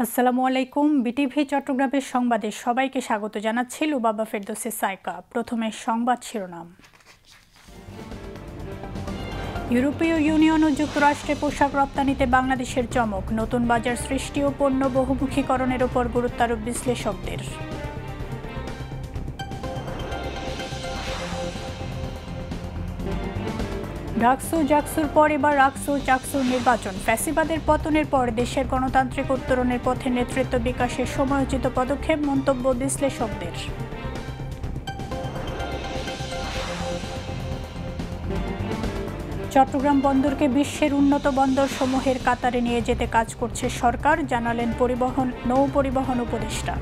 আসসালামু আলাইকুম। বিটিভি চট্টগ্রামের সংবাদে সবাইকে স্বাগত জানাচ্ছি লুবাবা ফেরদৌসী সাইকা। প্রথমে সংবাদ শিরোনাম। ইউরোপীয় ইউনিয়ন ও যুক্তরাষ্ট্রে পোশাক রপ্তানিতে বাংলাদেশের চমক, নতুন বাজার সৃষ্টি ও পণ্য বহুমুখীকরণের ওপর গুরুত্বারোপ বিশ্লেষকদের। ডাকসু জাকসুর পর এবার রাকসু চাকসুর নির্বাচন। ফ্যাসিবাদের পতনের পর দেশের গণতান্ত্রিক উত্তরণের পথে নেতৃত্ব বিকাশের সময়োচিত পদক্ষেপ, মন্তব্য বিশ্লেষকদের। চট্টগ্রাম বন্দরকে বিশ্বের উন্নত বন্দর সমূহের কাতারে নিয়ে যেতে কাজ করছে সরকার, জানালেন নৌ পরিবহন উপদেষ্টা।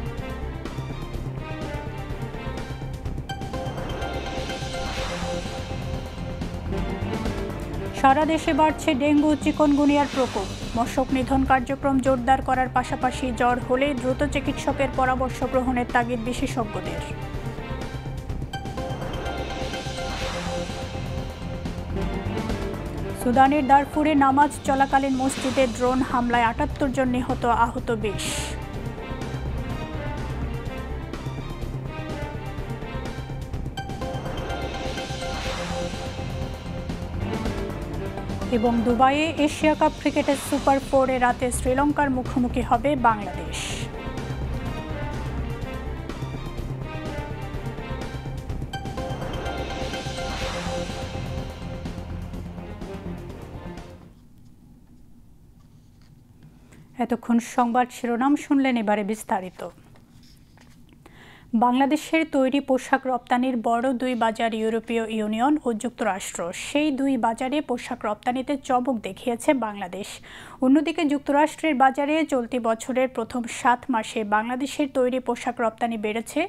সারা দেশে বাড়ছে ডেঙ্গু চিকনগুনিয়ার প্রকোপ। মশক নিধন কার্যক্রম জোরদার করার পাশাপাশি জ্বর হলে দ্রুত চিকিৎসকের পরামর্শ গ্রহণের তাগিদ বিশেষজ্ঞদের। সুদানের দারফুরে নামাজ চলাকালীন মসজিদে ড্রোন হামলায় ৭৮ জন নিহত, আহত ২০। এবং দুবাইয়ে এশিয়া কাপ ক্রিকেটের সুপার 4-এ রাতে শ্রীলঙ্কার মুখোমুখি হবে বাংলাদেশ। এতক্ষণ সংবাদ শিরোনাম শুনলেন, এবারে বিস্তারিত। বাংলাদেশের তৈরি পোশাক রপ্তানির বড় দুই বাজার ইউরোপীয় ইউনিয়ন ও যুক্তরাষ্ট্র। সেই দুই বাজারে পোশাক রপ্তানিতে চমক দেখিয়েছে বাংলাদেশ। অন্যদিকে যুক্তরাষ্ট্রের বাজারে চলতি বছরের প্রথম 7 মাসে বাংলাদেশের তৈরি পোশাক রপ্তানি বেড়েছে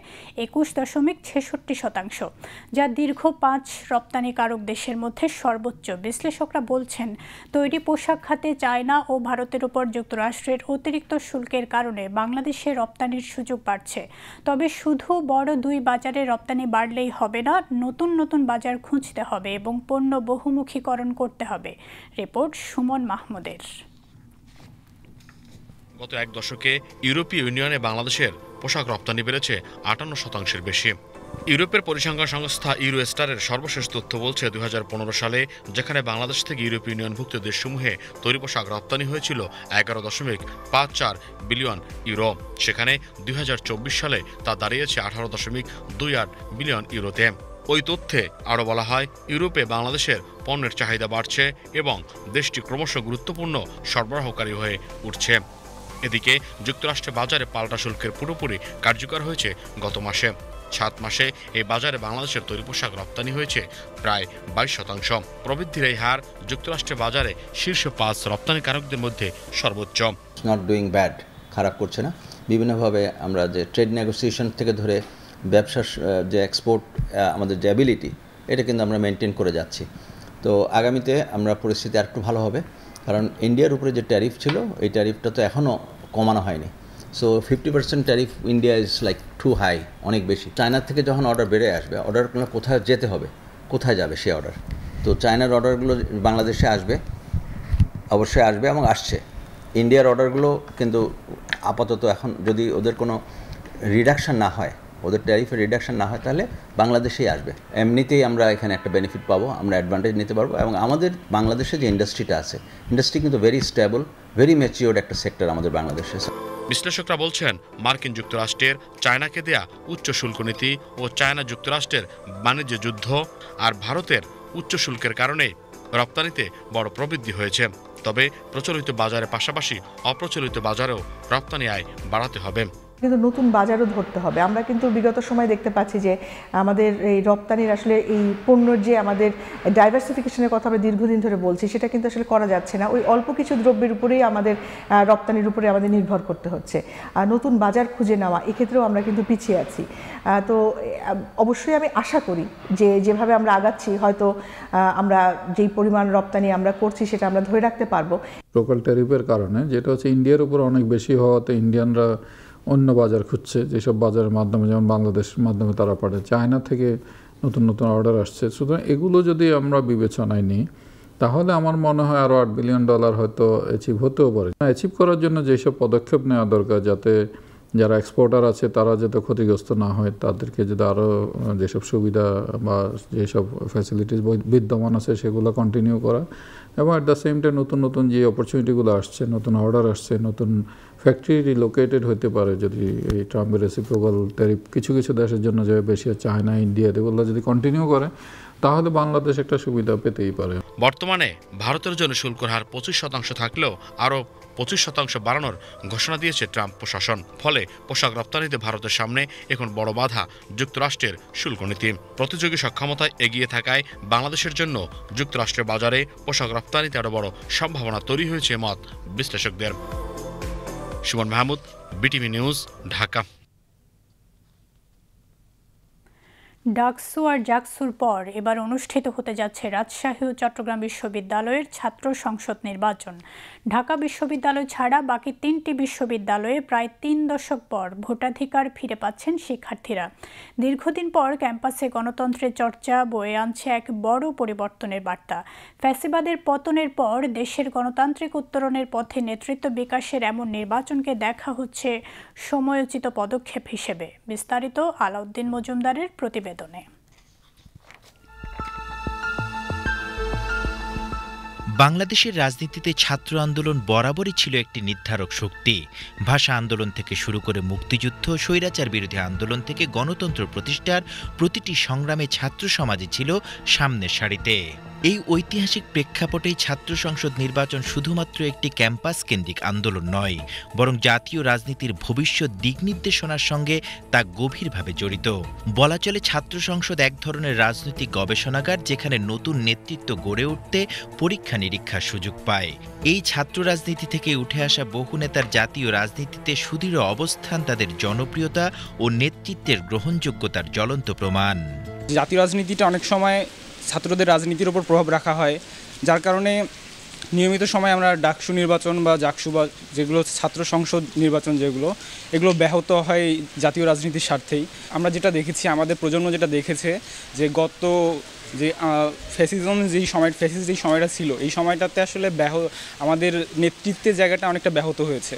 21.66%, যা দীর্ঘ 5 রপ্তানিকারক দেশের মধ্যে সর্বোচ্চ। বিশ্লেষকরা বলছেন, তৈরি পোশাক খাতে চায়না ও ভারতের উপর যুক্তরাষ্ট্রের অতিরিক্ত শুল্কের কারণে বাংলাদেশে রপ্তানির সুযোগ বাড়ছে। তবে শুধু বড় দুই বাজারে রপ্তানি বাড়লেই হবে না, নতুন নতুন বাজার খুঁজতে হবে এবং পণ্য বহুমুখীকরণ করতে হবে। রিপোর্ট সুমন মাহমুদের। গত এক দশকে ইউরোপীয় ইউনিয়নে বাংলাদেশের পোশাক রপ্তানি বেড়েছে 58%-এর বেশি। ইউরোপের পরিসংখ্যান সংস্থা ইউরোস্টারের সর্বশেষ তথ্য বলছে, 2015 সালে যেখানে বাংলাদেশ থেকে ইউরোপীয় ইউনিয়নভুক্ত দেশসমূহে তৈরি পোশাক রপ্তানি হয়েছিল 11.54 বিলিয়ন ইউরো, সেখানে 2024 সালে তা দাঁড়িয়েছে 18.28 বিলিয়ন ইউরোতে। ওই তথ্যে আরও বলা হয়, ইউরোপে বাংলাদেশের পণ্যের চাহিদা বাড়ছে এবং দেশটি ক্রমশ গুরুত্বপূর্ণ সরবরাহকারী হয়ে উঠছে। এদিকে যুক্তরাষ্ট্রের বাজারে পাল্টা শুল্কের পুরোপুরি কার্যকর হয়েছে গত মাসে। 7 মাসে এই বাজারে বাংলাদেশের তৈরি পোশাক রপ্তানি হয়েছে প্রায় 22%। প্রবৃদ্ধির এই হার যুক্তরাষ্ট্রের বাজারে শীর্ষ 5 রপ্তানিকারকদের মধ্যে সর্বোচ্চ। নট ডুইং ব্যাড, খারাপ করছে না। বিভিন্নভাবে আমরা যে ট্রেড নেগোসিয়েশন থেকে ধরে ব্যবসার যে এক্সপোর্ট, আমাদের যে অ্যাবিলিটি, এটা কিন্তু আমরা মেনটেন করে যাচ্ছি। তো আগামীতে আমরা পরিস্থিতি আরেকটু ভালো হবে, কারণ ইন্ডিয়ার উপরে যে ট্যারিফ ছিল, এই ট্যারিফটা তো এখনও কমানো হয়নি। So 50% tariff India is like too high, অনেক বেশি। চায়নার থেকে যখন অর্ডার বেড়ে আসবে, অর্ডারগুলো কোথায় যেতে হবে, কোথায় যাবে সে অর্ডার? তো চায়নার অর্ডারগুলো বাংলাদেশে আসবে, অবশ্যই আসবে এবং আসছে। ইন্ডিয়ার অর্ডারগুলো কিন্তু আপাতত এখন যদি ওদের কোনো রিডাকশান না হয়, ওদের ট্যারিফের রিডাকশান না হয়, তাহলে বাংলাদেশেই আসবে। এমনিতেই আমরা এখানে একটা বেনিফিট পাবো, আমরা অ্যাডভান্টেজ নিতে পারবো। এবং আমাদের বাংলাদেশে যে ইন্ডাস্ট্রিটা আছে, ইন্ডাস্ট্রি কিন্তু ভেরি স্টেবল, ভেরি ম্যাচিওর্ড একটা সেক্টর আমাদের বাংলাদেশে। বিশ্লেষকরা বলছেন, মার্কিন যুক্তরাষ্ট্রের চায়নাকে দেয়া উচ্চ শুল্ক নীতি ও চায়না যুক্তরাষ্ট্রের বাণিজ্য যুদ্ধ আর ভারতের উচ্চ শুল্কের কারণে রপ্তানিতে বড় প্রবৃদ্ধি হয়েছে। তবে প্রচলিত বাজারের পাশাপাশি অপ্রচলিত বাজারেও রপ্তানি আয় বাড়াতে হবে, কিন্তু নতুন বাজারও ধরতে হবে। আমরা কিন্তু বিগত সময় দেখতে পাচ্ছি যে আমাদের এই রপ্তানির আসলে এই পণ্যর যে আমাদের ডাইভার্সিফিকেশনের কথা আমরা দীর্ঘদিন ধরে বলছি, সেটা কিন্তু আসলে করা যাচ্ছে না। ওই অল্প কিছু দ্রব্যের উপরেই আমাদের রপ্তানির উপরে আমাদের নির্ভর করতে হচ্ছে। আর নতুন বাজার খুঁজে নেওয়া, এক্ষেত্রেও আমরা কিন্তু পিছিয়ে আছি। তো অবশ্যই আমি আশা করি যে যেভাবে আমরা আগাচ্ছি, হয়তো আমরা যেই পরিমাণ রপ্তানি আমরা করছি সেটা আমরা ধরে রাখতে পারবো। লোকাল ট্যারিফের কারণে, যেটা হচ্ছে ইন্ডিয়ার উপর অনেক বেশি হওয়াতে ইন্ডিয়ানরা অন্য বাজার খুঁজছে, যেসব বাজারের মাধ্যমে, যেমন বাংলাদেশের মাধ্যমে তারা পাঠায়। চায়না থেকে নতুন নতুন অর্ডার আসছে। সুতরাং এগুলো যদি আমরা বিবেচনায় নিই, তাহলে আমার মনে হয় আরও $8 বিলিয়ন হয়তো অ্যাচিভ হতেও পারে। অ্যাচিভ করার জন্য যেসব পদক্ষেপ নেওয়া দরকার, যাতে যারা এক্সপোর্টার আছে তারা যাতে ক্ষতিগ্রস্ত না হয়, তাদেরকে যদি আরও যেসব সুবিধা বা যেসব ফ্যাসিলিটিস বিদ্যমান আছে সেগুলো কন্টিনিউ করা, এবং অ্যাট দ্য সেম টাইম নতুন নতুন যে অপরচুনিটিগুলো আসছে, নতুন অর্ডার আসছে, নতুন ফ্যাক্টরি রিলোকেটেড হতে পারে যদি এই ট্রাম্পের রেসিপ্রোকাল ট্যারিফ কিছু কিছু দেশের জন্য যে বেশি চায়না, ইন্ডিয়া এগুলো যদি কন্টিনিউ করে তাহলে বাংলাদেশ একটা সুবিধা পেতেই পারে। বর্তমানে ভারতের জন্য শুল্কের হার 25% থাকলেও আরও 25% বাড়ানোর ঘোষণা দিয়েছে ট্রাম্প প্রশাসন। ফলে পোশাক রপ্তানিতে ভারতের সামনে এখন বড় বাধা যুক্তরাষ্ট্রের শুল্ক নীতি। প্রতিযোগী সক্ষমতায় এগিয়ে থাকায় বাংলাদেশের জন্য যুক্তরাষ্ট্রের বাজারে পোশাক রপ্তানিতে আরও বড় সম্ভাবনা তৈরি হয়েছে মত বিশ্লেষকদের। Sumon Mahmud, BTV news, Dhaka. ডাকসু আর জাকসুর পর এবার অনুষ্ঠিত হতে যাচ্ছে রাজশাহী ও চট্টগ্রাম বিশ্ববিদ্যালয়ের ছাত্র সংসদ নির্বাচন। ঢাকা বিশ্ববিদ্যালয় ছাড়া বাকি 3টি বিশ্ববিদ্যালয়ে প্রায় 3 দশক পর ভোটাধিকার ফিরে পাচ্ছেন শিক্ষার্থীরা। দীর্ঘদিন পর ক্যাম্পাসে গণতন্ত্রের চর্চা বয়ে আনছে এক বড় পরিবর্তনের বার্তা। ফ্যাসিবাদের পতনের পর দেশের গণতান্ত্রিক উত্তরণের পথে নেতৃত্ব বিকাশের এমন নির্বাচনকে দেখা হচ্ছে সময়োচিত পদক্ষেপ হিসেবে। বিস্তারিত আলাউদ্দিন মজুমদারের প্রতিবেদনে। বাংলাদেশের রাজনীতিতে ছাত্র আন্দোলন বরাবরই ছিল একটি নির্ধারক শক্তি। ভাষা আন্দোলন থেকে শুরু করে মুক্তিযুদ্ধ, স্বৈরাচার বিরোধী আন্দোলন থেকে গণতন্ত্র প্রতিষ্ঠার প্রতিটি সংগ্রামে ছাত্র সমাজই ছিল সামনের সারিতে। এই ঐতিহাসিক প্রেক্ষাপটেই ছাত্র সংসদ নির্বাচন শুধুমাত্র একটি ক্যাম্পাস কেন্দ্রিক আন্দোলন নয়, বরং জাতীয় রাজনীতির ভবিষ্যৎ দিক নির্দেশনার সঙ্গে তা গভীরভাবে জড়িত। বলা চলে ছাত্র সংসদ এক ধরনের রাজনৈতিক গবেষণাগার, যেখানে নতুন নেতৃত্ব গড়ে উঠতে পরীক্ষা নিরীক্ষার সুযোগ পায়। এই ছাত্র রাজনীতি থেকে উঠে আসা বহু নেতার জাতীয় রাজনীতিতে সুদৃঢ় অবস্থান তাদের জনপ্রিয়তা ও নেতৃত্বের গ্রহণযোগ্যতার জ্বলন্ত প্রমাণ। জাতীয় রাজনীতিটা অনেক সময় ছাত্রদের রাজনীতির ওপর প্রভাব রাখা হয়, যার কারণে নিয়মিত সময় আমরা ডাকসু নির্বাচন বা জাকসু বা যেগুলো ছাত্র সংসদ নির্বাচন এগুলো ব্যাহত হয় জাতীয় রাজনীতির স্বার্থেই। আমরা যেটা দেখেছি, আমাদের প্রজন্ম যেটা দেখেছে, যে গত যে ফ্যাসিস্ট যেই সময়টা ছিল, এই সময়টাতে আসলে আমাদের নেতৃত্বের জায়গাটা অনেকটা ব্যাহত হয়েছে।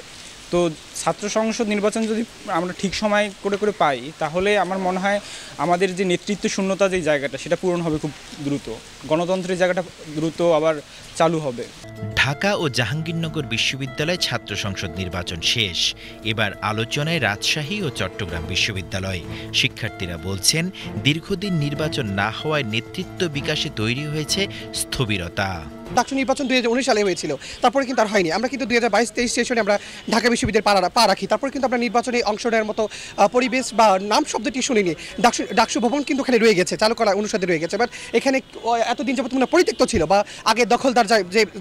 তো ছাত্র সংসদ নির্বাচন যদি আমরা ঠিক সময় করে পাই, তাহলে আমার মনে হয় আমাদের যে নেতৃত্ব শূন্যতা যে জায়গাটা, সেটা পূরণ হবে খুব দ্রুত। গণতন্ত্রের জায়গাটা দ্রুত আবার চালু হবে। ঢাকা ও জাহাঙ্গীরনগর বিশ্ববিদ্যালয় ছাত্র সংসদ নির্বাচন শেষ। এবার আলোচনায় রাজশাহী ও চট্টগ্রাম বিশ্ববিদ্যালয়। শিক্ষার্থীরা বলছেন, দীর্ঘদিন নির্বাচন না হওয়ায় নেতৃত্ব বিকাশে তৈরি হয়েছে স্থবিরতা। ডাকসু নির্বাচন 2019 সালে হয়েছিল, তারপরে কিন্তু আর হয়নি। আমরা কিন্তু 2022-23 সেশনে আমরা ঢাকা বিশ্ববিদ্যালয়ে পা রাখি, তারপরে কিন্তু আমরা নির্বাচনে অংশ নেওয়ার মতো পরিবেশ বা নাম শব্দটি শুনিনি। ডাকসু ভবন কিন্তু এখানে রয়ে গেছে, চালু করা অনুসারে রয়ে গেছে, বাট এখানে এতদিন যাবত মনে পরিত্যক্ত ছিল, বা আগে দখলদার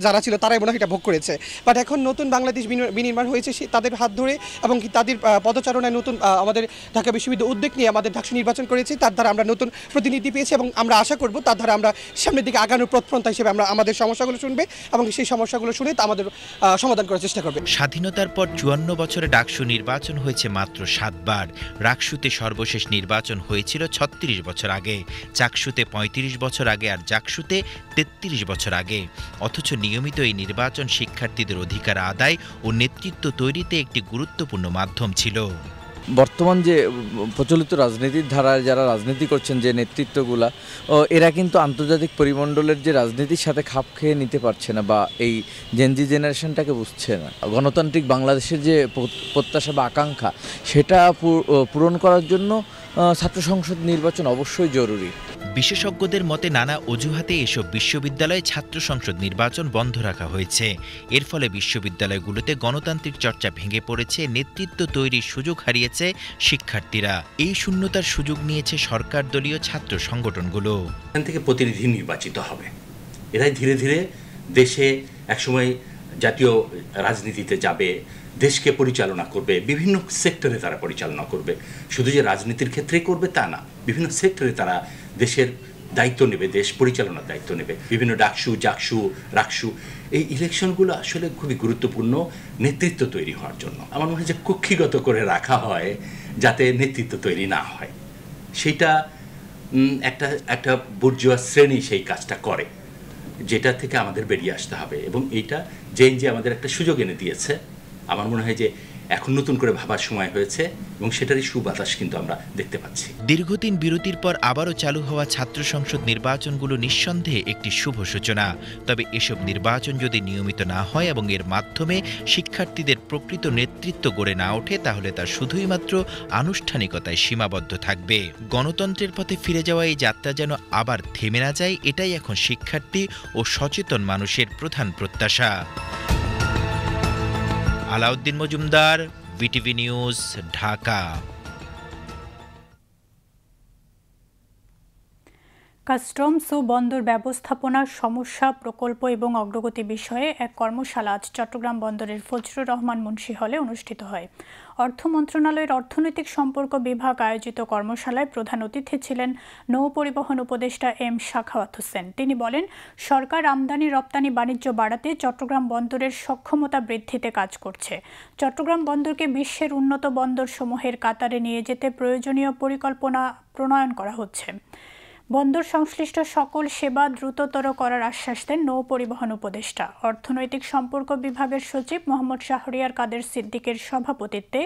যারা ছিল তারাই মনে হয় এটা ভোগ করেছে। বাট এখন নতুন বাংলাদেশ বিনির্মাণ হয়েছে, তাদের হাত ধরে এবং তাদের পদচারণায় নতুন আমাদের ঢাকা বিশ্ববিদ্যালয় উদ্যোগ নিয়ে আমাদের ডাকসু নির্বাচন করেছে। তার দ্বারা আমরা নতুন প্রতিনিধি পেয়েছি এবং আমরা আশা করব তার দ্বারা আমরা সামনের দিকে আগানোর পথপন্থা হিসেবে আমরা আমাদের সমস্যাগুলো শুনবে এবং সেই সমস্যাগুলো শুনে তা আমাদের সমাধান করার চেষ্টা করবে। স্বাধীনতার পর 54 বছরে ডাকসু নির্বাচন হয়েছে মাত্র 7 বার। রাকসুতে সর্বশেষ নির্বাচন হয়েছিল 36 বছর আগে, চাকসুতে 35 বছর আগে, আর জাকসুতে 33 বছর আগে। অথচ নিয়মিত এই নির্বাচন শিক্ষার্থীদের অধিকার আদায় ও নেতৃত্ব তৈরিতে একটি গুরুত্বপূর্ণ মাধ্যম ছিল। বর্তমান যে প্রচলিত রাজনীতির ধারায় যারা রাজনীতি করছেন, যে নেতৃত্বগুলা, এরা কিন্তু আন্তর্জাতিক পরিমণ্ডলের যে রাজনীতির সাথে খাপ খেয়ে নিতে পারছে না, বা এই জেনজি জেনারেশনটাকে বুঝছে না। গণতান্ত্রিক বাংলাদেশের যে প্রত্যাশা বা আকাঙ্ক্ষা, সেটা পূরণ করার জন্য ছাত্র সংসদ নির্বাচন অবশ্যই জরুরি। বিশেষজ্ঞদের মতে নানা অজুহাতে এসব বিশ্ববিদ্যালয়ে ছাত্র সংসদ নির্বাচন বন্ধ রাখা হয়েছে। এর ফলে বিশ্ববিদ্যালয়গুলোতে গণতান্ত্রিক চর্চা ভেঙে পড়েছে, নেতৃত্ব তৈরির সুযোগ হারিয়েছে শিক্ষার্থীরা। এই শূন্যতার সুযোগ নিয়েছে সরকার দলীয় ছাত্র সংগঠনগুলো। এখান থেকে প্রতিনিধি নির্বাচিত হবে, এরাই ধীরে ধীরে দেশে একসময় জাতীয় রাজনীতিতে যাবে, দেশকে পরিচালনা করবে, বিভিন্ন সেক্টরে তারা পরিচালনা করবে। শুধু যে রাজনীতির ক্ষেত্রেই করবে তা না, বিভিন্ন সেক্টরে তারা দেশের দায়িত্ব নেবে, দেশ পরিচালনার দায়িত্ব নেবে। বিভিন্ন ডাকসু, জাকসু, রাকসু, এই ইলেকশনগুলো আসলে খুবই গুরুত্বপূর্ণ নেতৃত্ব তৈরি হওয়ার জন্য। আমার মনে হয় যে কক্ষিগত করে রাখা হয় যাতে নেতৃত্ব তৈরি না হয়, সেইটা একটা বুর্জোয়া শ্রেণী সেই কাজটা করে। যেটা থেকে আমাদের বেরিয়ে আসতে হবে, এবং এইটা জেএনজি আমাদের একটা সুযোগ এনে দিয়েছে। আমার মনে হয় যে এখন নতুন করে ভাবার সময় হয়েছে এবং সেটারই সুবাতাস কিন্তু আমরা দেখতে পাচ্ছি। দীর্ঘদিন বিরতির পর আবারও চালু হওয়া ছাত্র সংসদ নির্বাচনগুলো নিঃসন্দেহে একটি শুভ সূচনা। তবে এসব নির্বাচন যদি নিয়মিত না হয় এবং এর মাধ্যমে শিক্ষার্থীদের প্রকৃত নেতৃত্ব গড়ে না ওঠে, তাহলে তা শুধুই মাত্র আনুষ্ঠানিকতায় সীমাবদ্ধ থাকবে। গণতন্ত্রের পথে ফিরে যাওয়া এই যাত্রা যেন আবার থেমে না যায়, এটাই এখন শিক্ষার্থী ও সচেতন মানুষের প্রধান প্রত্যাশা। Alauddin Majumdar, BTV news, Dhaka. Customs ও বন্দর ব্যবস্থাপনার সমস্যা, প্রকল্প এবং অগ্রগতি বিষয়ে এক কর্মশালা আজ চট্টগ্রাম বন্দরের ফজলুর রহমান মুন্সি হলে অনুষ্ঠিত হয়। অর্থ মন্ত্রণালয়ের অর্থনৈতিক সম্পর্ক বিভাগ আয়োজিত কর্মশালায় প্রধান অতিথি ছিলেন নৌ পরিবহন উপদেষ্টা এম সাখাওয়াত হোসেন। তিনি বলেন, সরকার আমদানি রপ্তানি বাণিজ্য বাড়াতে চট্টগ্রাম বন্দরের সক্ষমতা বৃদ্ধিতে কাজ করছে। চট্টগ্রাম বন্দরকে বিশ্বের উন্নত বন্দর সমূহের কাতারে নিয়ে যেতে প্রয়োজনীয় পরিকল্পনা প্রণয়ন করা হচ্ছে। বন্দর সংশ্লিষ্ট সকল সেবা দ্রুততর করার আশ্বাস দেন নৌ পরিবহন উপদেষ্টা। অর্থনৈতিক সম্পর্ক বিভাগের সচিব মোহাম্মদ শাহরিয়ার কাদের সিদ্দিকের সভাপতিত্বে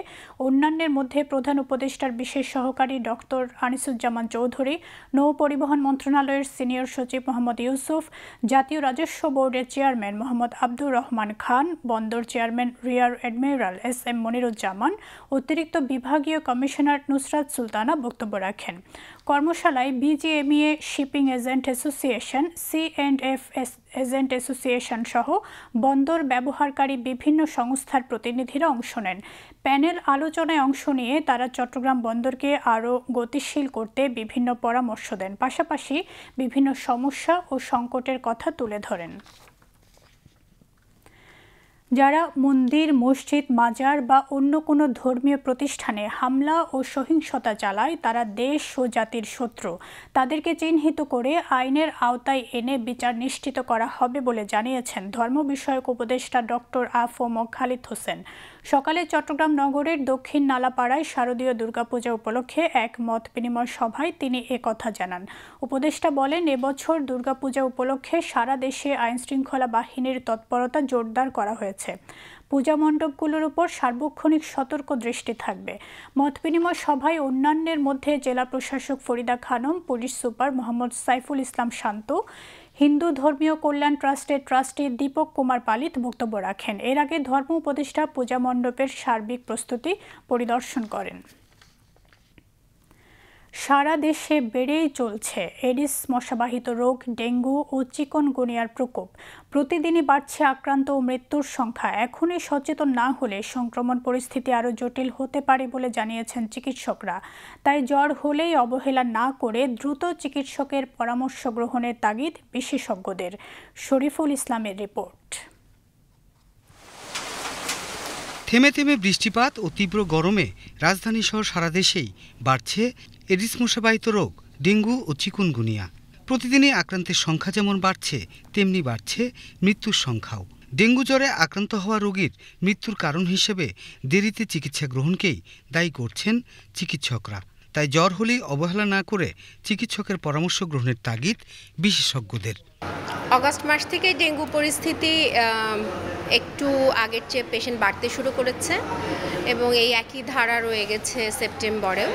অন্যান্যের মধ্যে প্রধান উপদেষ্টার বিশেষ সহকারী ডক্টর আনিসুজ্জামান চৌধুরী, নৌ পরিবহন মন্ত্রণালয়ের সিনিয়র সচিব মোহাম্মদ ইউসুফ, জাতীয় রাজস্ব বোর্ডের চেয়ারম্যান মোহাম্মদ আব্দুর রহমান খান, বন্দর chairman rear admiral S M. Moniruzzaman, অতিরিক্ত বিভাগীয় কমিশনার নুসরাত সুলতানা বক্তব্য রাখেন। কর্মশালায় BGMEA shipping agent association, C and F agent association সহ বন্দর ব্যবহারকারী বিভিন্ন সংস্থার প্রতিনিধিরা অংশ নেন। প্যানেল আলোচনায় অংশ নিয়ে তারা চট্টগ্রাম বন্দরকে আরও গতিশীল করতে বিভিন্ন পরামর্শ দেন, পাশাপাশি বিভিন্ন সমস্যা ও সংকটের কথা তুলে ধরেন। যারা মন্দির, মসজিদ, মাজার বা অন্য কোনো ধর্মীয় প্রতিষ্ঠানে হামলা ও সহিংসতা চালায় তারা দেশ ও জাতির শত্রু। তাদেরকে চিহ্নিত করে আইনের আওতায় এনে বিচার নিশ্চিত করা হবে বলে জানিয়েছেন ধর্ম বিষয়ক উপদেষ্টা ডক্টর আ.ফ.ম. খালিদ হোসেন। সকালে চট্টগ্রাম নগরের দক্ষিণ নালাপাড়ায় শারদীয় দুর্গাপূজা উপলক্ষে এক মত বিনিময় সভায় তিনি একথা জানান। উপদেষ্টা বলেন, এবছর দুর্গাপূজা উপলক্ষে সারা দেশে আইনশৃঙ্খলা বাহিনীর তৎপরতা জোরদার করা হয়েছে। পূজা মণ্ডপগুলোর উপর সার্বক্ষণিক সতর্ক দৃষ্টি থাকবে। মত বিনিময় সভায় অন্যান্যের মধ্যে জেলা প্রশাসক ফরিদা খানম, পুলিশ সুপার মোহাম্মদ সাইফুল ইসলাম শান্ত, হিন্দু ধর্মীয় কল্যাণ ট্রাস্টের ট্রাস্টি দীপক কুমার পালিত বক্তব্য রাখেন। এর আগে ধর্ম উপদেষ্টা পূজা মণ্ডপের সার্বিক প্রস্তুতি পরিদর্শন করেন। সারা দেশে বেড়েই চলছে এডিস মশাবাহিত রোগ, ডেঙ্গু ও চিকনগুনিয়ার প্রকোপ। প্রতিদিনই বাড়ছে আক্রান্ত ও মৃত্যুর সংখ্যা। এখনই সচেতন না হলে সংক্রমণ পরিস্থিতি আরও জটিল হতে পারে বলে জানিয়েছেন চিকিৎসকরা। তাই জ্বর হলেই অবহেলা না করে দ্রুত চিকিৎসকের পরামর্শ গ্রহণের তাগিদ বিশেষজ্ঞদের। শরীফুল ইসলামের রিপোর্ট। থেমে থেমে বৃষ্টিপাত ও তীব্র গরমে রাজধানীসহ সারা দেশেই বাড়ছে এডিস মশাবাহিত রোগ, ডেঙ্গু ও চিকুনগুনিয়া। প্রতিদিনই আক্রান্তের সংখ্যা যেমন বাড়ছে, তেমনি বাড়ছে মৃত্যুর সংখ্যাও। ডেঙ্গু জ্বরে আক্রান্ত হওয়া রোগীর মৃত্যুর কারণ হিসেবে দেরিতে চিকিৎসা গ্রহণকেই দায়ী করছেন চিকিৎসকরা। তাই জ্বর হলেই অবহেলা না করে চিকিৎসকের পরামর্শ গ্রহণের তাগিদ বিশেষজ্ঞদের। অগাস্ট মাস থেকে ডেঙ্গু পরিস্থিতি একটু আগের চেয়ে পেশেন্ট বাড়তে শুরু করেছে এবং এই একই ধারা রয়ে গেছে সেপ্টেম্বরেও।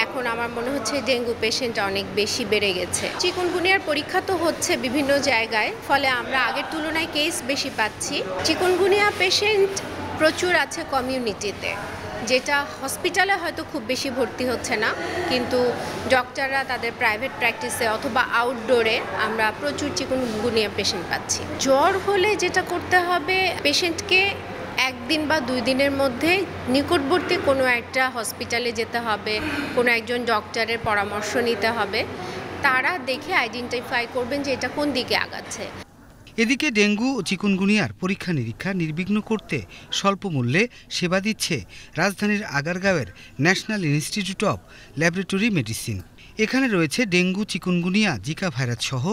এখন আমার মনে হচ্ছে ডেঙ্গু পেশেন্ট অনেক বেশি বেড়ে গেছে। চিকুনগুনিয়ার পরীক্ষা তো হচ্ছে বিভিন্ন জায়গায়, ফলে আমরা আগের তুলনায় কেস বেশি পাচ্ছি। চিকুনগুনিয়া পেশেন্ট প্রচুর আছে কমিউনিটিতে, যেটা হসপিটালে হয়তো খুব বেশি ভর্তি হচ্ছে না, কিন্তু ডক্টররা তাদের প্রাইভেট প্র্যাকটিসে অথবা আউটডোরে আমরা প্রচুর চিকুনগুনিয়া পেশেন্ট পাচ্ছি। জ্বর হলে যেটা করতে হবে, পেশেন্টকে 1 দিন বা 2 দিনের মধ্যে নিকটবর্তী কোনো একটা হসপিটালে যেতে হবে, কোনো একজন ডক্টরের পরামর্শ নিতে হবে। তারা দেখে আইডেন্টিফাই করবেন যে এটা কোন দিকে আগাচ্ছে। এদিকে ডেঙ্গু ও চিকুনগুনিয়ার পরীক্ষা নিরীক্ষা নির্বিঘ্ন করতে স্বল্প মূল্যে সেবা দিচ্ছে রাজধানীর আগারগাঁওয়ের national institute of laboratory medicine. এখানে রয়েছে ডেঙ্গু, চিকুনগুনিয়া, জিকা ভাইরাস সহ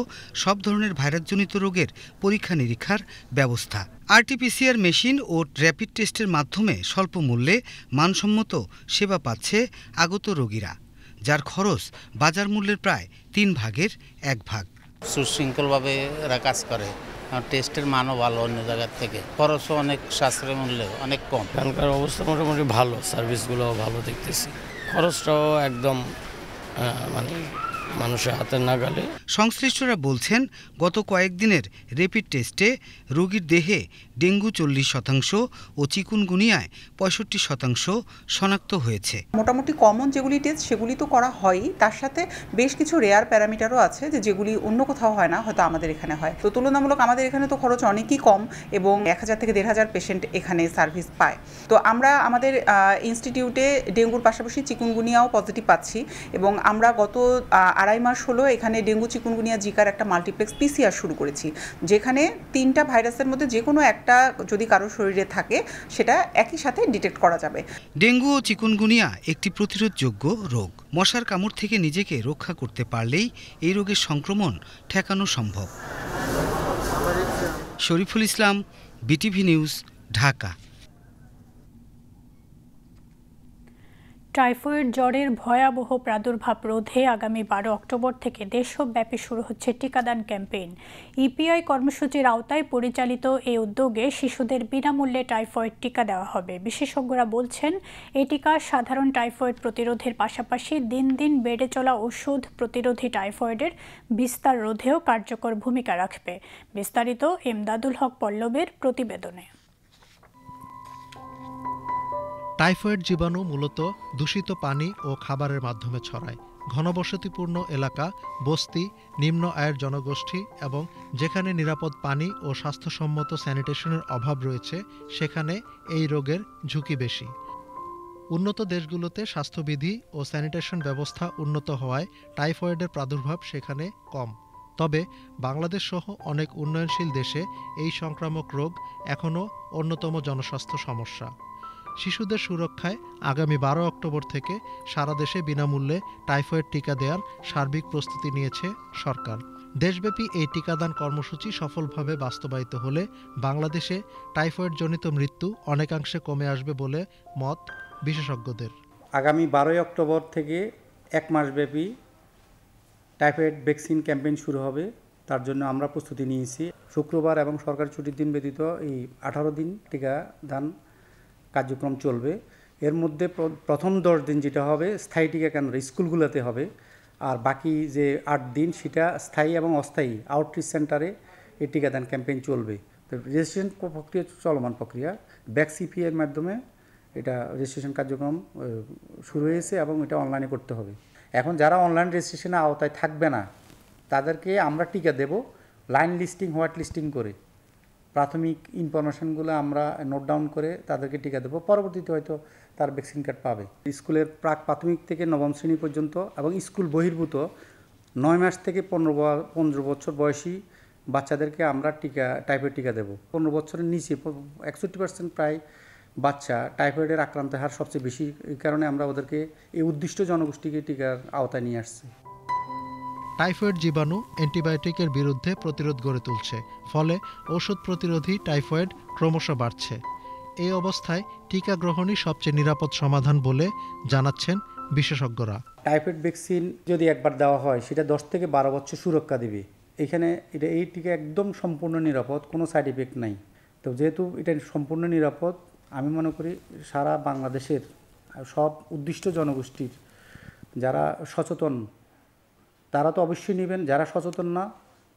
সব ধরনের ভাইরাসজনিত রোগের পরীক্ষা নিরীক্ষার ব্যবস্থা। আরটিপিসিআর মেশিন ও র্যাপিড টেস্টের মাধ্যমে স্বল্প মূল্যে মানসম্মত সেবা পাচ্ছে আগত রোগীরা, যার খরচ বাজার মূল্যের প্রায় 3 ভাগের 1 ভাগ। সুশৃঙ্খলভাবে এরা কাজ করে, টেস্টের মানও ভালো অন্য জায়গার থেকে, খরচও অনেক সাশ্রয় মূল্যে অনেক কম। এখানকার অবস্থা মোটামুটি ভালো, সার্ভিসগুলো ভালো দেখতেছি, খরচটাও একদম মানে মানুষের হাতের নাগালে। সংশ্লিষ্টরা বলছেন গত কয়েকদিনের র্যাপিড টেস্টে রোগীর দেহে ডেঙ্গু 40% ও চিকুনগুনিয়ায় 65% শনাক্ত হয়েছে। মোটামুটি কমন যেগুলি টেস্ট সেগুলি তো করা হয়ই, তার সাথে বেশ কিছু রেয়ার প্যারামিটারও আছে যেগুলি অন্য কোথাও হয় না, হয়তো আমাদের এখানে হয়। তো তুলনামূলক আমাদের এখানে তো খরচ অনেকই কম এবং 1000 থেকে 1500 পেশেন্ট এখানে সার্ভিস পায়। তো আমরা আমাদের ইনস্টিটিউটে ডেঙ্গুর পাশাপাশি চিকুনগুনিয়াও পজিটিভ পাচ্ছি এবং আমরা গত 2.5 মাস হলো এখানে ডেঙ্গু, চিকুনগুনিয়া, জিকার একটা মাল্টিপ্লেক্স পিসিআর শুরু করেছি, যেখানে 3টা ভাইরাসের মধ্যে যে কোনো একটা যদি কারো শরীরে থাকে সেটা একই সাথে ডিটেক্ট করা যাবে। ডেঙ্গু ও চিকুনগুনিয়া একটি প্রতিরোধযোগ্য রোগ। মশার কামড় থেকে নিজেকে রক্ষা করতে পারলেই এই রোগের সংক্রমণ ঠেকানো সম্ভব। Shariful Islam, BTV news, Dhaka. Typhoid জ্বরের ভয়াবহ প্রাদুর্ভাব রোধে আগামী 12 অক্টোবর থেকে দেশব্যাপী শুরু হচ্ছে টিকাদান ক্যাম্পেইন। ইপিআই কর্মসূচির আওতায় পরিচালিত এই উদ্যোগে শিশুদের বিনামূল্যে টাইফয়েড টিকা দেওয়া হবে। বিশেষজ্ঞরা বলছেন এই টিকা সাধারণ টাইফয়েড প্রতিরোধের পাশাপাশি দিন দিন বেড়ে চলা ওষুধ প্রতিরোধী টাইফয়েডের বিস্তার রোধেও কার্যকর ভূমিকা রাখবে। বিস্তারিত এমদাদুল হক পল্লবের প্রতিবেদনে। টাইফয়েড জীবাণু মূলত দূষিত পানি ও খাবারের মাধ্যমে ছড়ায়। ঘনবসতিপূর্ণ এলাকা, বস্তি, নিম্ন আয়ের জনগোষ্ঠী এবং যেখানে নিরাপদ পানি ও স্বাস্থ্যসম্মত স্যানিটেশনের অভাব রয়েছে সেখানে এই রোগের ঝুঁকি বেশি। উন্নত দেশগুলোতে স্বাস্থ্যবিধি ও স্যানিটেশন ব্যবস্থা উন্নত হওয়ায় টাইফয়েডের প্রাদুর্ভাব সেখানে কম। তবে বাংলাদেশ সহ অনেক উন্নয়নশীল দেশে এই সংক্রামক রোগ এখনও অন্যতম জনস্বাস্থ্য সমস্যা। শিশুদের সুরক্ষায় আগামী 12 অক্টোবর থেকে সারা দেশে বিনামূল্যে টাইফয়েড টিকা দেওয়ার সার্বিক প্রস্তুতি নিয়েছে সরকার। দেশব্যাপী এই টিকাদান কর্মসূচি সফলভাবে বাস্তবায়িত হলে বাংলাদেশে টাইফয়েডজনিত মৃত্যু অনেকাংশে কমে আসবে বলে মত বিশেষজ্ঞদের। আগামী 12 অক্টোবর থেকে 1 মাসব্যাপী টাইফয়েড ভ্যাকসিন ক্যাম্পেইন শুরু হবে, তার জন্য আমরা প্রস্তুতি নিয়েছি। শুক্রবার এবং সরকারি ছুটির দিন ব্যতীত এই 18 দিন টিকাদান কার্যক্রম চলবে। এর মধ্যে প্রথম 10 দিন যেটা হবে স্থায়ী টিকা কেন্দ্র স্কুলগুলোতে হবে, আর বাকি যে 8 দিন সেটা স্থায়ী এবং অস্থায়ী আউটরিচ সেন্টারে এই টিকাদান ক্যাম্পেইন চলবে। তো রেজিস্ট্রেশন প্রক্রিয়া চলমান প্রক্রিয়া, ব্যাকসিপি এর মাধ্যমে এটা রেজিস্ট্রেশন কার্যক্রম শুরু হয়েছে এবং এটা অনলাইনে করতে হবে। এখন যারা অনলাইন রেজিস্ট্রেশনের আওতায় থাকবে না তাদেরকে আমরা টিকা দেব লাইন লিস্টিং, হোয়াইট লিস্টিং করে। প্রাথমিক ইনফরমেশনগুলো আমরা নোট ডাউন করে তাদেরকে টিকা দেবো, পরবর্তীতে হয়তো তার ভ্যাকসিন কার্ড পাবে। স্কুলের প্রাথমিক থেকে 9ম শ্রেণী পর্যন্ত এবং স্কুল বহির্ভূত 9 মাস থেকে 15 বছর বয়সী বাচ্চাদেরকে আমরা টাইফয়েড টিকা দেবো। 15 বছরের নিচে 61% প্রায় বাচ্চা টাইফয়েডের আক্রান্ত হার সবচেয়ে বেশি, এই কারণে আমরা ওদেরকে এই উদ্দিষ্ট জনগোষ্ঠীকে টিকার আওতায় নিয়ে আসছি। টাইফয়েড জীবাণু অ্যান্টিবায়োটিকের বিরুদ্ধে প্রতিরোধ গড়ে তুলছে, ফলে ওষুধ প্রতিরোধী টাইফয়েড ক্রমশ বাড়ছে। এই অবস্থায় টিকা গ্রহণই সবচেয়ে নিরাপদ সমাধান বলে জানাচ্ছেন বিশেষজ্ঞরা। টাইফয়েড ভ্যাকসিন যদি একবার দেওয়া হয় সেটা 10 থেকে 12 বছর সুরক্ষা দেবে। এখানে এই টিকা একদম সম্পূর্ণ নিরাপদ, কোনো সাইড ইফেক্ট নাই। তো যেহেতু এটা সম্পূর্ণ নিরাপদ, আমি মনে করি সারা বাংলাদেশের সব উদ্দিষ্ট জনগোষ্ঠীর যারা সচেতন তারা তো অবশ্যই নেবেন, যারা সচেতন না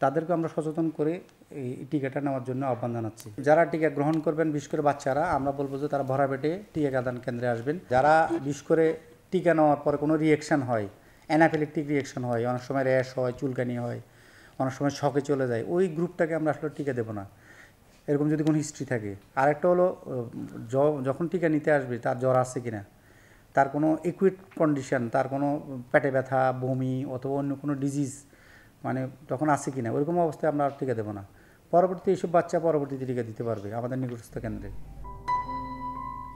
তাদেরকে আমরা সচেতন করে এই টিকাটা নেওয়ার জন্য আহ্বান জানাচ্ছি। যারা টিকা গ্রহণ করবেন, বিশেষ করে বাচ্চারা, আমরা বলবো যে তারা ভরা পেটে টিকাদান কেন্দ্রে আসবেন। যারা বিশেষ করে টিকা নেওয়ার পরে কোনো রিয়েকশান হয়, অ্যানাফিল্যাক্টিক রিয়েকশান হয়, অনেক সময় র্যাশ হয়, চুলকানি হয়, অনেক সময় শকে চলে যায়, ওই গ্রুপটাকে আমরা আসলে টিকা দেবো না, এরকম যদি কোনো হিস্ট্রি থাকে। আরেকটা হলো যখন টিকা নিতে আসবে তার জ্বর আছে কিনা, তার কোনো একুইট কন্ডিশন, তার কোনো পেটে ব্যথা, বমি অথবা অন্য কোনো ডিজিজ মানে তখন আছে কিনা, ওইরকম অবস্থায় আমরা টিকা দেবো না। পরবর্তী এইসব বাচ্চা পরবর্তীতে টিকা দিতে পারবে আমাদের নিকটস্থ কেন্দ্রে।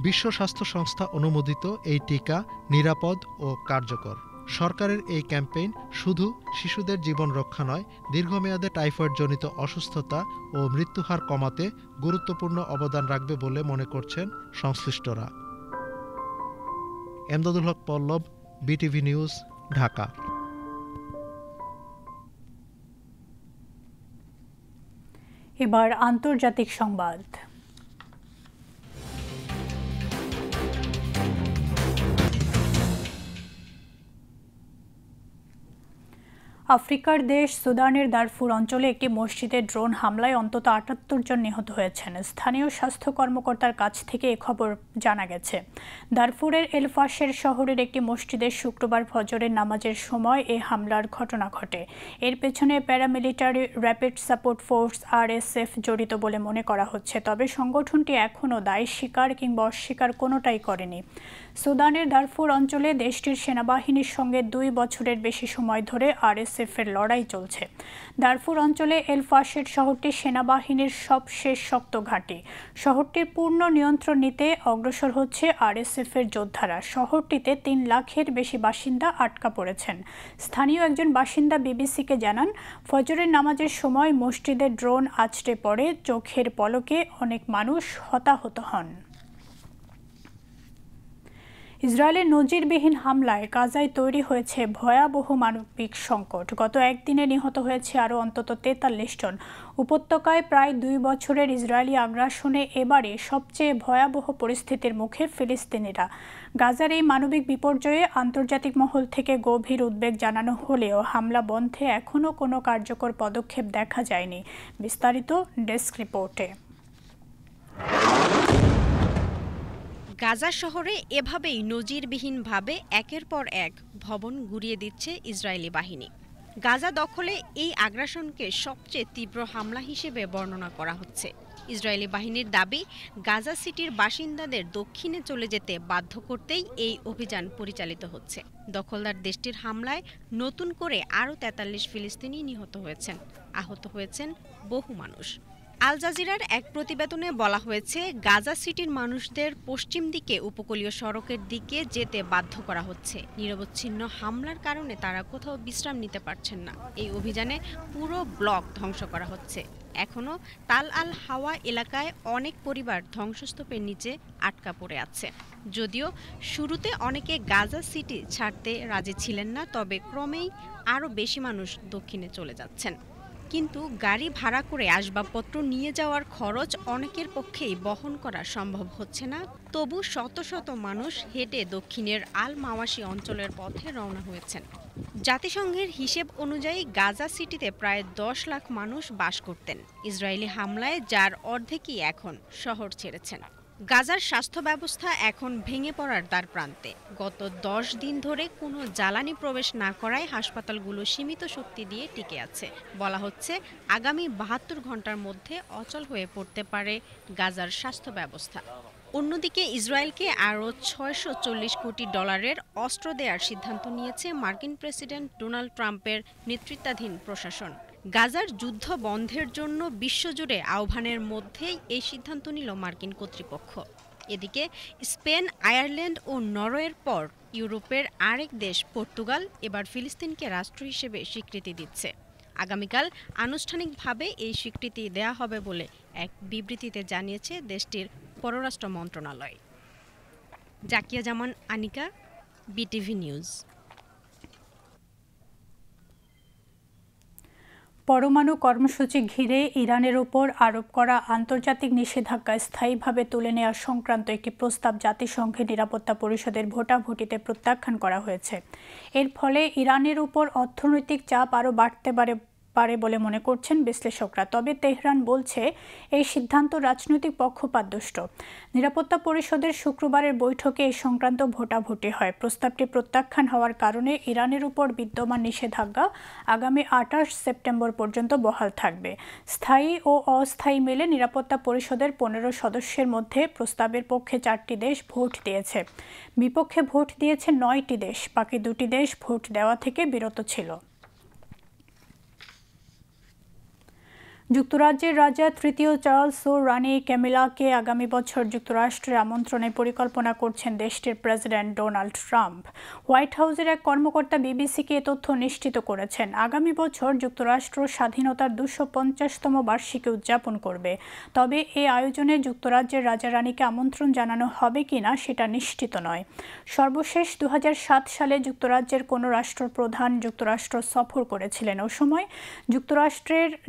বিশ্ব স্বাস্থ্য সংস্থা অনুমোদিত এই টিকা নিরাপদ ও কার্যকর। সরকারের এই ক্যাম্পেইন শুধু শিশুদের জীবন রক্ষা নয়, দীর্ঘমেয়াদে টাইফয়েডজনিত অসুস্থতা ও মৃত্যুহার কমাতে গুরুত্বপূর্ণ অবদান রাখবে বলে মনে করছেন সংশ্লিষ্টরা। এমদাদুল হক পল্লব, বিটিভি নিউজ, ঢাকা। এবার আন্তর্জাতিক সংবাদ। আফ্রিকার দেশ সুদানের দারফুর অঞ্চলে একটি মসজিদে ড্রোন হামলায় অন্তত ৭৮ জন নিহত হয়েছেন। স্থানীয় স্বাস্থ্য কর্মকর্তার কাছ থেকে এ খবর জানা গেছে। দারফুরের এল ফাশের শহরের একটি মসজিদে শুক্রবার ফজরের নামাজের সময় এ হামলার ঘটনা ঘটে। এর পেছনে paramilitary rapid support force RSF জড়িত বলে মনে করা হচ্ছে, তবে সংগঠনটি এখনও দায় স্বীকার কিংবা অস্বীকার কোনোটাই করেনি। সুদানের দারফুর অঞ্চলে দেশটির সেনাবাহিনীর সঙ্গে ২ বছরের বেশি সময় ধরে RSF-এর লড়াই চলছে। দারফুর অঞ্চলে এল ফাশের শহরটি সেনাবাহিনীর সবশেষ শক্ত ঘাঁটি। শহরটির পূর্ণ নিয়ন্ত্রণ নিতে অগ্রসর হচ্ছে RSF-এর যোদ্ধারা। শহরটিতে ৩ লাখের বেশি বাসিন্দা আটকা পড়েছেন। স্থানীয় একজন বাসিন্দা বিবিসিকে জানান, ফজরের নামাজের সময় মসজিদে ড্রোন আছড়ে পড়ে, চোখের পলকে অনেক মানুষ হতাহত হন। ইসরায়েলের নজিরবিহীন হামলায় গাজায় তৈরি হয়েছে ভয়াবহ মানবিক সংকট। গত একদিনে নিহত হয়েছে আরও অন্তত ৪৩ জন। উপত্যকায় প্রায় ২ বছরের ইসরায়েলি আগ্রাসনে এবারে সবচেয়ে ভয়াবহ পরিস্থিতির মুখে ফিলিস্তিনিরা। গাজার এই মানবিক বিপর্যয়ে আন্তর্জাতিক মহল থেকে গভীর উদ্বেগ জানানো হলেও হামলা বন্ধে এখনও কোনো কার্যকর পদক্ষেপ দেখা যায়নি। বিস্তারিত ডেস্ক রিপোর্টে। গাজা শহরে এভাবেই নজিরবিহীনভাবে একের পর এক ভবন গুঁড়িয়ে দিচ্ছে ইসরায়েলি বাহিনী। গাজা দখলে এই আগ্রাসনকে সবচেয়ে তীব্র হামলা হিসেবে বর্ণনা করা হচ্ছে। ইসরায়েলি বাহিনীর দাবি, গাজা সিটির বাসিন্দাদের দক্ষিণে চলে যেতে বাধ্য করতেই এই অভিযান পরিচালিত হচ্ছে। দখলদার দেশটির হামলায় নতুন করে আরও ৪৩ ফিলিস্তিনি নিহত হয়েছেন, আহত হয়েছেন বহু মানুষ। আল জাজিরার এক প্রতিবেদনে বলা হয়েছে, গাজা সিটির মানুষদের পশ্চিম দিকে উপকূলীয় সড়কের দিকে যেতে বাধ্য করা হচ্ছে। নিরবচ্ছিন্ন হামলার কারণে তারা কোথাও বিশ্রাম নিতে পারছেন না। এই অভিযানে পুরো ব্লক ধ্বংস করা হচ্ছে। এখনও তাল আল হাওয়া এলাকায় অনেক পরিবার ধ্বংসস্তূপের নিচে আটকা পড়ে আছে। যদিও শুরুতে অনেকে গাজা সিটি ছাড়তে রাজি ছিলেন না, তবে ক্রমেই আরও বেশি মানুষ দক্ষিণে চলে যাচ্ছেন। কিন্তু গাড়ি ভাড়া করে আসবাবপত্র নিয়ে যাওয়ার খরচ অনেকের পক্ষেই বহন করা সম্ভব হচ্ছে না। তবু শত শত মানুষ হেঁটে দক্ষিণের আল মাওয়াশি অঞ্চলের পথে রওনা হয়েছেন। জাতিসংঘের হিসেব অনুযায়ী গাজা সিটিতে প্রায় ১০ লাখ মানুষ বাস করতেন। ইসরায়েলি হামলায় যার অর্ধেকই এখন শহর ছেড়েছেন। গাজার স্বাস্থ্য ব্যবস্থা এখন ভেঙে পড়ার দ্বারপ্রান্তে। গত ১০ দিন ধরে কোনো জ্বালানি প্রবেশ না করায় হাসপাতালগুলো সীমিত শক্তি দিয়ে টিকে আছে। বলা হচ্ছে, আগামী ৭২ ঘন্টার মধ্যে অচল হয়ে পড়তে পারে গাজার স্বাস্থ্য ব্যবস্থা। অন্যদিকে ইসরায়েলকে আরও $৬৪০ কোটি অস্ত্র দেওয়ার সিদ্ধান্ত নিয়েছে মার্কিন প্রেসিডেন্ট ডোনাল্ড ট্রাম্পের নেতৃত্বাধীন প্রশাসন। গাজার যুদ্ধ বন্ধের জন্য বিশ্বজুড়ে আহ্বানের মধ্যেই এই সিদ্ধান্ত নিল মার্কিন কর্তৃপক্ষ। এদিকে স্পেন, আয়ারল্যান্ড ও নরওয়ের পর ইউরোপের আরেক দেশ পর্তুগাল এবার ফিলিস্তিনকে রাষ্ট্র হিসেবে স্বীকৃতি দিচ্ছে। আগামীকাল আনুষ্ঠানিকভাবে এই স্বীকৃতি দেয়া হবে বলে এক বিবৃতিতে জানিয়েছে দেশটির পররাষ্ট্র মন্ত্রণালয়। জাকিয়া জামান, আনিকা, বিটিভি নিউজ। পরমাণু কর্মসূচি ঘিরে ইরানের উপর আরোপ করা আন্তর্জাতিক নিষেধাজ্ঞা স্থায়ীভাবে তুলে নেওয়া সংক্রান্ত একটি প্রস্তাব জাতিসংঘের নিরাপত্তা পরিষদের ভোটাভুটিতে প্রত্যাখ্যান করা হয়েছে। এর ফলে ইরানের উপর অর্থনৈতিক চাপ আরও বাড়তে পারে বলে মনে করছেন বিশ্লেষকরা। তবে তেহরান বলছে, এই সিদ্ধান্ত রাজনৈতিক পক্ষপাতদুষ্ট। নিরাপত্তা পরিষদের শুক্রবারের বৈঠকে এই সংক্রান্ত ভোটাভুটি হয়। প্রস্তাবটি প্রত্যাখ্যান হওয়ার কারণে ইরানের উপর বিদ্যমান নিষেধাজ্ঞা আগামী ২৮ সেপ্টেম্বর পর্যন্ত বহাল থাকবে। স্থায়ী ও অস্থায়ী মিলে নিরাপত্তা পরিষদের ১৫ সদস্যের মধ্যে প্রস্তাবের পক্ষে ৪টি দেশ ভোট দিয়েছে, বিপক্ষে ভোট দিয়েছে ৯টি দেশ। বাকি ২টি দেশ ভোট দেওয়া থেকে বিরত ছিল। যুক্তরাজ্যের রাজা তৃতীয় চার্লস ও রানী ক্যামিলাকে আগামী বছর যুক্তরাষ্ট্রের আমন্ত্রণের পরিকল্পনা করছেন দেশটির প্রেসিডেন্ট ডোনাল্ড ট্রাম্প। হোয়াইট হাউসের এক কর্মকর্তা বিবিসিকে এ তথ্য নিশ্চিত করেছেন। আগামী বছর যুক্তরাষ্ট্র স্বাধীনতার ২৫০তম বার্ষিকী উদযাপন করবে। তবে এই আয়োজনে যুক্তরাজ্যের রাজা রানীকে আমন্ত্রণ জানানো হবে কিনা সেটা নিশ্চিত নয়। সর্বশেষ ২০০৭ সালে যুক্তরাজ্যের কোনো রাষ্ট্রপ্রধান যুক্তরাষ্ট্র সফর করেছিলেন। ও সময়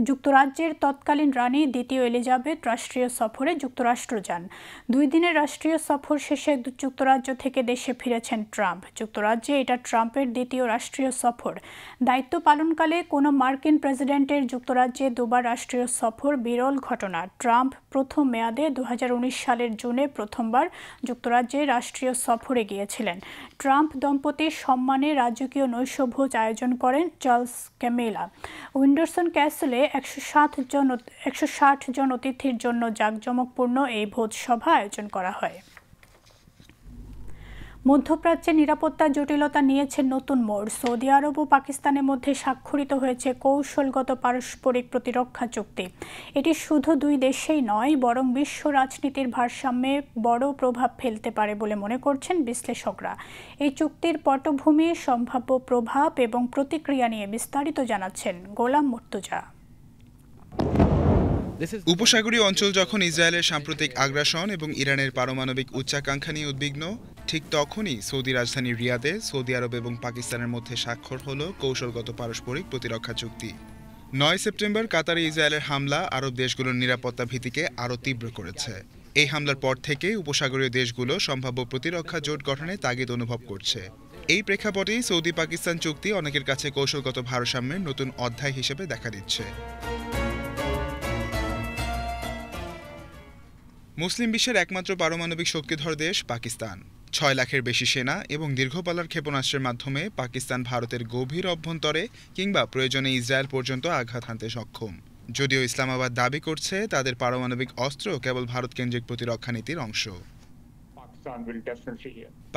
যুক্তরাজ্যের যুক্তরাজ্যের তৎকালীন রানী দ্বিতীয় এলিজাবেথ রাষ্ট্রীয় সফরে যুক্তরাষ্ট্র যান। 2 দিনের রাষ্ট্রীয় সফর শেষে যুক্তরাজ্য থেকে দেশে ফিরেছেন ট্রাম্প। যুক্তরাজ্যে এটা ট্রাম্পের দ্বিতীয় রাষ্ট্রীয় সফর। দায়িত্ব পালনকালে কোনো মার্কিন প্রেসিডেন্টের যুক্তরাজ্যে দুবার রাষ্ট্রীয় সফর বিরল ঘটনা। ট্রাম্প প্রথম মেয়াদে 2019 সালের জুনে প্রথমবার যুক্তরাজ্যে রাষ্ট্রীয় সফরে গিয়েছিলেন। ট্রাম্প দম্পতির সম্মানে রাজকীয় নৈশভোজ আয়োজন করেন চার্লস ক্যামিলা। উইন্ডসর ক্যাসেলে 160 জন অতিথির জন্য জাঁকজমকপূর্ণ এই ভোজসভা আয়োজন করা হয়। মধ্যপ্রাচ্যে নিরাপত্তা জটিলতা নিয়েছে নতুন মোড়। সৌদি আরব ও পাকিস্তানের মধ্যে স্বাক্ষরিত হয়েছে কৌশলগত পারস্পরিক প্রতিরক্ষা চুক্তি। এটি শুধু দুই দেশেই নয়, বরং বিশ্ব রাজনীতির ভারসাম্যে বড় প্রভাব ফেলতে পারে বলে মনে করছেন বিশ্লেষকরা। এই চুক্তির পটভূমি, সম্ভাব্য প্রভাব এবং প্রতিক্রিয়া নিয়ে বিস্তারিত জানাচ্ছেন গোলাম মুর্তজা। উপসাগরীয় অঞ্চল যখন ইসরায়েলের সাম্প্রতিক আগ্রাসন এবং ইরানের পারমাণবিক উচ্চাকাঙ্ক্ষা নিয়ে উদ্বিগ্ন, ঠিক তখনই সৌদি রাজধানী রিয়াদে সৌদি আরব এবং পাকিস্তানের মধ্যে স্বাক্ষর হলো কৌশলগত পারস্পরিক প্রতিরক্ষা চুক্তি। 9 সেপ্টেম্বর কাতারে ইসরায়েলের হামলা আরব দেশগুলোর নিরাপত্তা ভীতিকে আরও তীব্র করেছে। এই হামলার পর থেকে উপসাগরীয় দেশগুলো সম্ভাব্য প্রতিরক্ষা জোট গঠনে তাগিদ অনুভব করছে। এই প্রেক্ষাপটেই সৌদি পাকিস্তান চুক্তি অনেকের কাছে কৌশলগত ভারসাম্যের নতুন অধ্যায় হিসেবে দেখা দিচ্ছে। মুসলিম বিশ্বের একমাত্র পারমাণবিক শক্তিধর দেশ পাকিস্তান। 6 লাখের বেশি সেনা এবং দীর্ঘপাল্লার ক্ষেপণাস্ত্রের মাধ্যমে পাকিস্তান ভারতের গভীর অভ্যন্তরে কিংবা প্রয়োজনে ইসরায়েল পর্যন্ত আঘাত হানতে সক্ষম। যদিও ইসলামাবাদ দাবি করছে তাদের পারমাণবিক অস্ত্র কেবল ভারত কেন্দ্রিক প্রতিরক্ষা নীতির অংশ।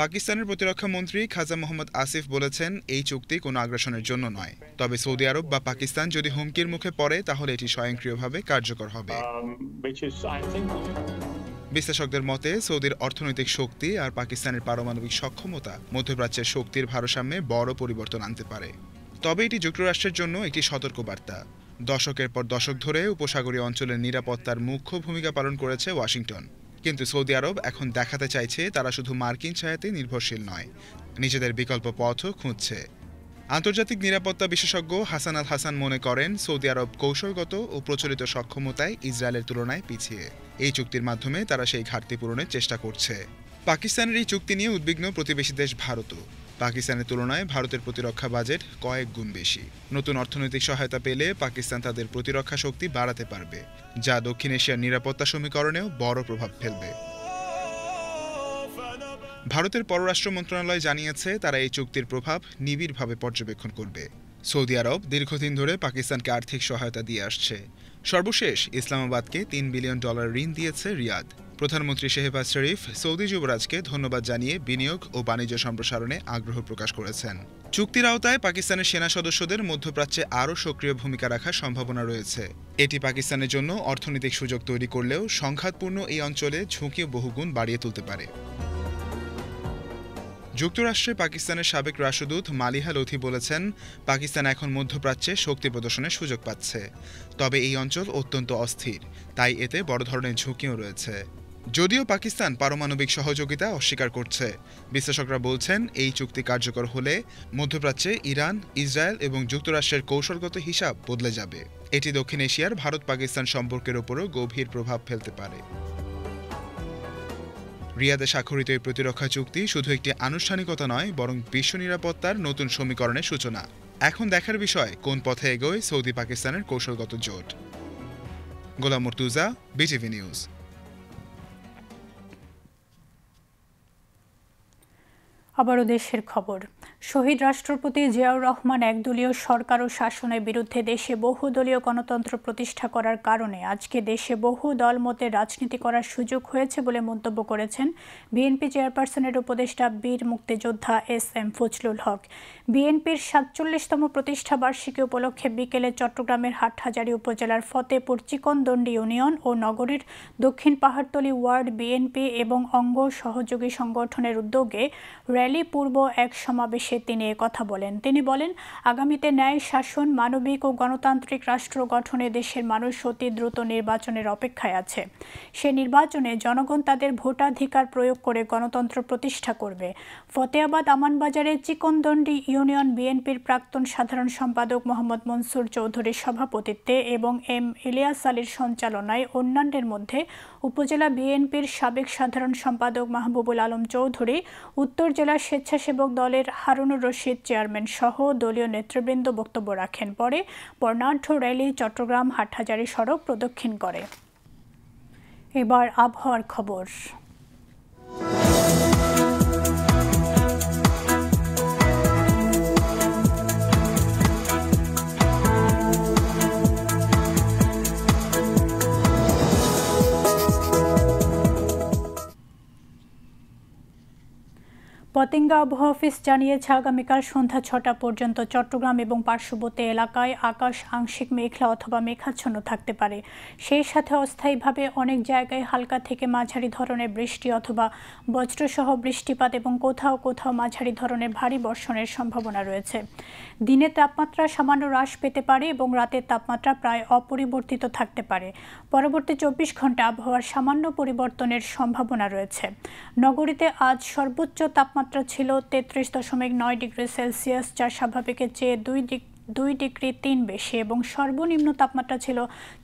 পাকিস্তানের প্রতিরক্ষা মন্ত্রী খাজা মোহাম্মদ আসিফ বলেছেন, এই চুক্তি কোনো আগ্রাসনের জন্য নয়, তবে সৌদি আরব বা পাকিস্তান যদি হুমকির মুখে পড়ে তাহলে এটি স্বয়ংক্রিয়ভাবে কার্যকর হবে। বিশ্লেষকদের মতে সৌদির অর্থনৈতিক শক্তি আর পাকিস্তানের পারমাণবিক সক্ষমতা মধ্যপ্রাচ্যের শক্তির ভারসাম্যে বড় পরিবর্তন আনতে পারে। তবে এটি যুক্তরাষ্ট্রের জন্য একটি সতর্কবার্তা। দশকের পর দশক ধরে উপসাগরীয় অঞ্চলের নিরাপত্তার মুখ্য ভূমিকা পালন করেছে ওয়াশিংটন, কিন্তু সৌদি আরব এখন দেখাতে চাইছে তারা শুধু মার্কিন ছায়াতে নির্ভরশীল নয়, নিজেদের বিকল্প পথও খুঁজছে। আন্তর্জাতিক নিরাপত্তা বিশেষজ্ঞ হাসান আল হাসান মনে করেন, সৌদি আরব কৌশলগত ও প্রচলিত সক্ষমতায় ইসরায়েলের তুলনায় পিছিয়ে। এই চুক্তির মাধ্যমে তারা সেই ঘাটতি পূরণের চেষ্টা করছে। পাকিস্তানের এই চুক্তি নিয়ে উদ্বিগ্ন প্রতিবেশী দেশ ভারতও। পাকিস্তানের তুলনায় ভারতের প্রতিরক্ষা বাজেট কয়েক গুণ বেশি। নতুন অর্থনৈতিক সহায়তা পেলে পাকিস্তান তাদের প্রতিরক্ষা শক্তি বাড়াতে পারবে, যা দক্ষিণ এশিয়ার নিরাপত্তা সমীকরণেও বড় প্রভাব ফেলবে। ভারতের পররাষ্ট্র মন্ত্রণালয় জানিয়েছে তারা এই চুক্তির প্রভাব নিবিড়ভাবে পর্যবেক্ষণ করবে। সৌদি আরব দীর্ঘদিন ধরে পাকিস্তানকে আর্থিক সহায়তা দিয়ে আসছে। সর্বশেষ ইসলামাবাদকে $3 বিলিয়ন ঋণ দিয়েছে রিয়াদ। প্রধানমন্ত্রী শেহবাজ শরীফ সৌদি যুবরাজকে ধন্যবাদ জানিয়ে বিনিয়োগ ও বাণিজ্য সম্প্রসারণে আগ্রহ প্রকাশ করেছেন। চুক্তির আওতায় পাকিস্তানের সেনা সদস্যদের মধ্যপ্রাচ্যে আরও সক্রিয় ভূমিকা রাখার সম্ভাবনা রয়েছে। এটি পাকিস্তানের জন্য অর্থনৈতিক সুযোগ তৈরি করলেও সংঘাতপূর্ণ এই অঞ্চলে ঝুঁকি বহুগুণ বাড়িয়ে তুলতে পারে। যুক্তরাষ্ট্রে পাকিস্তানের সাবেক রাষ্ট্রদূত মালিহা লোথি বলেছেন, পাকিস্তান এখন মধ্যপ্রাচ্যে শক্তি প্রদর্শনের সুযোগ পাচ্ছে। তবে এই অঞ্চল অত্যন্ত অস্থির, তাই এতে বড় ধরনের ঝুঁকিও রয়েছে। যদিও পাকিস্তান পারমাণবিক সহযোগিতা অস্বীকার করছে, বিশ্লেষকরা বলছেন এই চুক্তি কার্যকর হলে মধ্যপ্রাচ্যে ইরান, ইসরায়েল এবং যুক্তরাষ্ট্রের কৌশলগত হিসাব বদলে যাবে। এটি দক্ষিণ এশিয়ার ভারত পাকিস্তান সম্পর্কের উপরও গভীর প্রভাব ফেলতে পারে। রিয়াদে স্বাক্ষরিত এই প্রতিরক্ষা চুক্তি শুধু একটি আনুষ্ঠানিকতা নয়, বরং বিশ্ব নিরাপত্তার নতুন সমীকরণের সূচনা। এখন দেখার বিষয় কোন পথে এগোয় সৌদি পাকিস্তানের কৌশলগত জোট। গোলাম মুর্তুজা, বিটিভি নিউজ। আবারও দেশের খবর। শহীদ রাষ্ট্রপতি জিয়াউর রহমান একদলীয় সরকার ও শাসনের বিরুদ্ধে দেশে বহুদলীয় গণতন্ত্র প্রতিষ্ঠা করার কারণে আজকে দেশে বহু দলমতের রাজনীতি করার সুযোগ হয়েছে বলে মন্তব্য করেছেন বিএনপি চেয়ারপারসনের উপদেষ্টা বীর মুক্তিযোদ্ধা এস.এম. ফজলুল হক। বিএনপির ৪৭তম প্রতিষ্ঠা বার্ষিকী উপলক্ষে বিকেলে চট্টগ্রামের হাটহাজারী উপজেলার ফতেপুর চিকনদণ্ডী ইউনিয়ন ও নগরীর দক্ষিণ পাহাড়তলী ওয়ার্ড বিএনপি এবং অঙ্গ সহযোগী সংগঠনের উদ্যোগে র্যালি পূর্ব এক সমাবেশে তিনি কথা বলেন। তিনি বলেন, আগামীতে ন্যায় শাসন, মানবিক ও গণতান্ত্রিক রাষ্ট্র গঠনে দেশের মানুষ অতি দ্রুত নির্বাচনের অপেক্ষায় আছে। সে নির্বাচনে জনগণ তাদের ভোটাধিকার প্রয়োগ করে গণতন্ত্র প্রতিষ্ঠা করবে। ফতেয়াবাদ আমানবাজারের চিকনদন্ডি ইউনিয়ন বিএনপির প্রাক্তন সাধারণ সম্পাদক মোহাম্মদ মনসুর চৌধুরীর সভাপতিত্বে এবং এম ইলিয়াস আলীর সঞ্চালনায় অন্যান্যের মধ্যে উপজেলা বিএনপির সাবেক সাধারণ সম্পাদক মাহবুবুল আলম চৌধুরী, উত্তর জেলা স্বেচ্ছাসেবক দলের হারুনুর রশিদ চেয়ারম্যান সহ দলীয় নেতৃবৃন্দ বক্তব্য রাখেন। পরে বর্ণাঢ্য র্যালি চট্টগ্রাম হাটহাজারী সড়ক প্রদক্ষিণ করে। এবার আবহাওয়ার খবর। পতেঙ্গা আবহাওয়া অফিস জানিয়েছে, আগামীকাল সন্ধ্যা ৬টা পর্যন্ত চট্টগ্রাম এবং পার্শ্ববর্তী এলাকায় আকাশ আংশিক মেঘলা অথবা মেঘাচ্ছন্ন থাকতে পারে। সেই সাথে অস্থায়ীভাবে অনেক জায়গায় হালকা থেকে মাঝারি ধরনের বৃষ্টি অথবা বজ্রসহ বৃষ্টিপাত এবং কোথাও কোথাও মাঝারি ধরনের ভারী বর্ষণের সম্ভাবনা রয়েছে। দিনের তাপমাত্রা সামান্য হ্রাস পেতে পারে এবং রাতের তাপমাত্রা প্রায় অপরিবর্তিত থাকতে পারে। পরবর্তী ২৪ ঘন্টা আবহাওয়ার সামান্য পরিবর্তনের সম্ভাবনা রয়েছে। নগরীতে আজ সর্বোচ্চ তাপমাত্রা ছিল ৩৩.৯ ডিগ্রি সেলসিয়াস, যা স্বাভাবিকের চেয়ে 2 ডিগ্রি ৩ বেশি, এবং সর্বনিম্ন তাপমাত্রা ছিল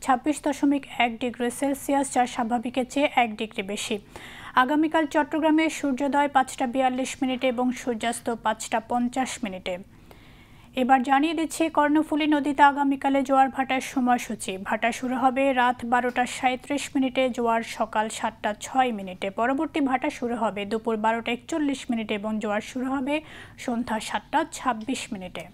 ২৬.১ ডিগ্রি সেলসিয়াস, যা স্বাভাবিকের চেয়ে ১ ডিগ্রি বেশি। আগামীকাল চট্টগ্রামে সূর্যোদয় ৫টা ৪২ মিনিটে এবং সূর্যাস্ত ৫টা ৫০ মিনিটে। এবার জানিয়ে দিচ্ছি কর্ণফুলী নদীতে আগামীকালে জোয়ার ভাটার সময়সূচি। ভাটা শুরু হবে রাত 12টা 37 মিনিটে, জোয়ার সকাল 7টা 6 মিনিটে। পরবর্তী ভাটা শুরু হবে দুপুর 12টা 41 মিনিটে এবং জোয়ার শুরু হবে সন্ধ্যা 7টা 26 মিনিটে।